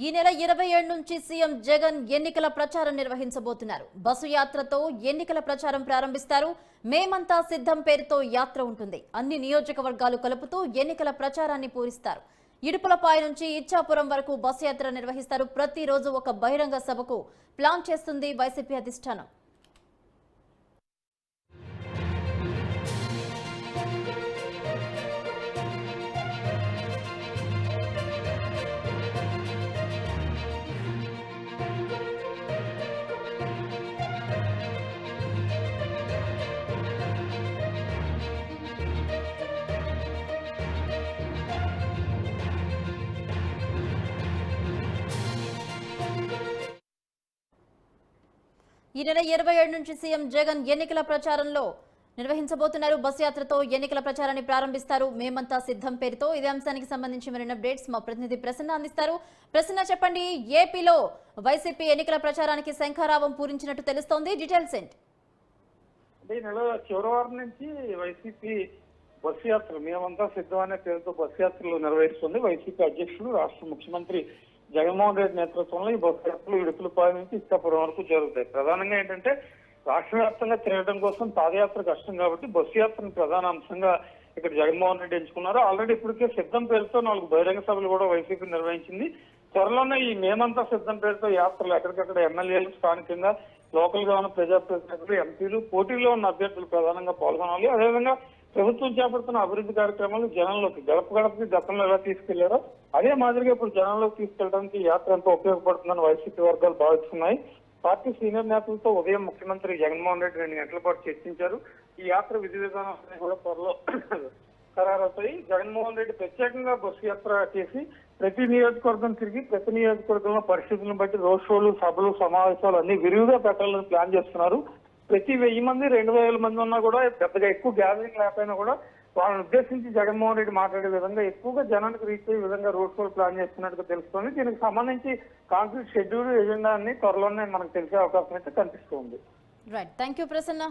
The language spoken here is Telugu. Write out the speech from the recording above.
ఈ నెల 27 నుంచి సీఎం జగన్ ఎన్నికల ప్రచారం నిర్వహించబోతున్నారు. బస్సు యాత్రతో ఎన్నికల ప్రచారం ప్రారంభిస్తారు. మేమంతా సిద్ధం పేరుతో యాత్ర ఉంటుంది. అన్ని నియోజకవర్గాలు కలుపుతూ ఎన్నికల ప్రచారాన్ని పూరిస్తారు. ఇడుపులపాయ నుంచి ఇచ్చాపురం వరకు బస్సు యాత్ర నిర్వహిస్తారు. ప్రతిరోజు ఒక బహిరంగ సభకు ప్లాన్ చేస్తుంది వైసీపీ అధిష్టానం. ఈ నెల 27 నుంచి సీఎం జగన్ ఎన్నికల ప్రచారంలో నిర్వహించబోతున్నారు. బస్సు యాత్రతో ఎన్నికల ప్రచారాన్ని ప్రారంభిస్తారు. మేమంతా సిద్ధం పేరుతో. ఇదే అంశానికి సంబంధించి మరిన్ని అప్డేట్స్ మా ప్రతినిధి ప్రసన్న అందిస్తారు. ప్రసన్న, చెప్పండి, ఏపీలో వైసీపీ ఎన్నికల ప్రచారానికి శంఖారావం పూరించినట్టు తెలుస్తోంది. డీటెయిల్స్ ఏంటి? ఈ నెల చివరి వారం నుంచి వైసీపీ బస్సు యాత్ర మేమంతా సిద్ధం అనే పేరుతో బస్సు యాత్రలు నిర్వహిస్తుంది. వైసీపీ అధ్యక్షుడు రాష్ట్ర ముఖ్యమంత్రి జగన్మోహన్ రెడ్డి నేతృత్వంలో ఈ బస్సు యాత్రలు ఇడుపులపాయ నుంచి ఇచ్చాపురం వరకు జరుగుతాయి. ప్రధానంగా ఏంటంటే రాష్ట్ర వ్యాప్తంగా తిరగడం కోసం పాదయాత్ర కష్టం కాబట్టి బస్సు యాత్రను ప్రధాన అంశంగా ఇక్కడ జగన్మోహన్ రెడ్డి ఎంచుకున్నారు. ఆల్రెడీ ఇప్పటికే సిద్ధం పేరుతో 4 బహిరంగ సభలు కూడా వైసీపీ నిర్వహించింది. త్వరలోనే ఈ మేమంతా సిద్ధం పేరుతో యాత్రలు ఎక్కడికక్కడ ఎమ్మెల్యేలు, స్థానికంగా లోకల్ గా ఉన్న ప్రజాప్రతినిధులు, ఎంపీలు, పోటీలో ఉన్న అభ్యర్థులు ప్రధానంగా పాల్గొనాలి. అదేవిధంగా ప్రభుత్వం చేపడుతున్న అభివృద్ధి కార్యక్రమాలు జనంలోకి గడప గడపకి గతంలో ఎలా తీసుకెళ్లారో అదే మాదిరిగా ఇప్పుడు జనంలోకి తీసుకెళ్లడానికి యాత్ర ఎంతో ఉపయోగపడుతుందని వైసీపీ వర్గాలు భావిస్తున్నాయి. పార్టీ సీనియర్ నేతలతో ఉదయం ముఖ్యమంత్రి జగన్మోహన్ రెడ్డి 2 గంటల పాటు చర్చించారు. ఈ యాత్ర విధి విధానాలు కూడా త్వరలో ఖరారవుతాయి. జగన్మోహన్ రెడ్డి ప్రత్యేకంగా బస్సు యాత్ర చేసి ప్రతి నియోజకవర్గం తిరిగి ప్రతి నియోజకవర్గంలో పరిస్థితులను బట్టి రోడ్ షోలు, సభలు, సమావేశాలు అన్ని విరివిగా పెట్టాలని ప్లాన్ చేస్తున్నారు. ప్రతి 1000 మంది 2000 మంది ఉన్నా కూడా పెద్దగా ఎక్కువ గ్యాదరింగ్ లేకపోయినా కూడా వాళ్ళని ఉద్దేశించి జగన్మోహన్ రెడ్డి మాట్లాడే విధంగా ఎక్కువగా జనానికి రీచ్ అయ్యే విధంగా రోడ్ షోలు ప్లాన్ చేస్తున్నట్టుగా తెలుస్తోంది. దీనికి సంబంధించి కాంక్రీట్ షెడ్యూల్, ఎజెండా అన్ని త్వరలోనే మనకు తెలిసే అవకాశం అయితే కనిపిస్తుంది. Right, thank you Prasanna.